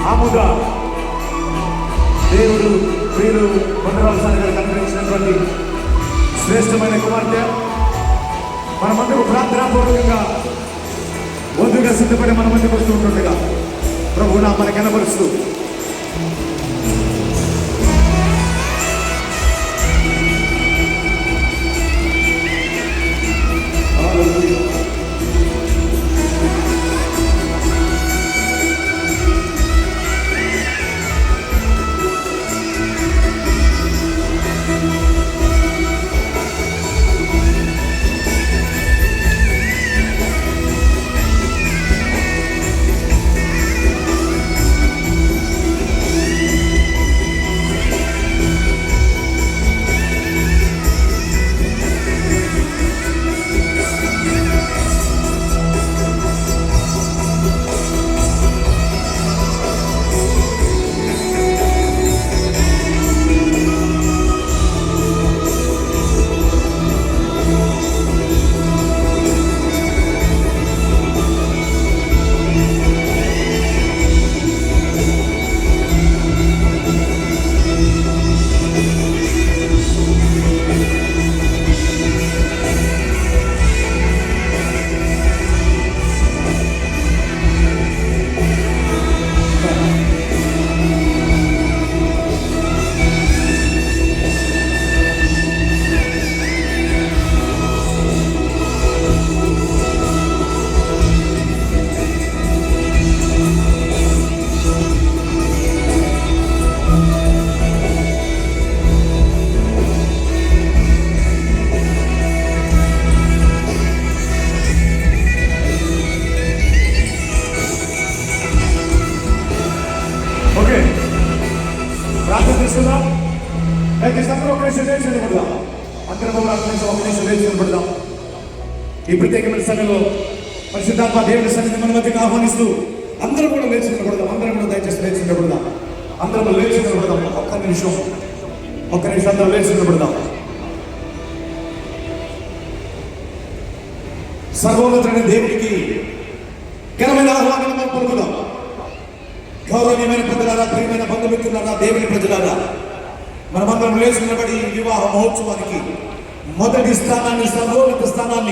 ఆముద దేవుడు ప్రియులు కొండరావు సార్ గారికి అనుగ్రహించినటువంటి శ్రేష్టమైన కుమార్తె మనమందరూ ప్రార్థనాపూర్వకంగా వధువుగా సిద్ధపడి మన మధ్యకు వస్తూ ఉంటుండగా ప్రభు నామని కనబరుస్తూ ప్రార్థిస్తున్నాం. దయచేసి అందరూ ఒక నిమిషం లేచి నిలబడదాం. అందరం ఒక నిమిషం లేచి నిలబడదాం. ఈ ప్రత్యేకమైన సమయంలో పరిశుద్ధాత్మ దేవుని సన్నిధిని మన మధ్యకి ఆహ్వానిస్తూ అందరూ కూడా లేచి నిలబడదాం. అందరం కూడా దయచేసి లేచి నిలబడదాం. అందరం లేచి నిలబడదాం. ఒక్క నిమిషం అందరం లేచి నిలబడదాం. సర్వోన్నతుడైన దేవునికి ఘనమైన ఆహ్వానం మనం పలుకుదాం. గౌరవనీయమైన పెద్దలారా, ప్రియమైన బంధుమిత్రులారా, దేవుని ప్రజలారా, మనమందరం లేచి నిలబడి వివాహ మహోత్సవానికి మొదటి స్థానాన్ని, సర్వోన్నత స్థానాన్ని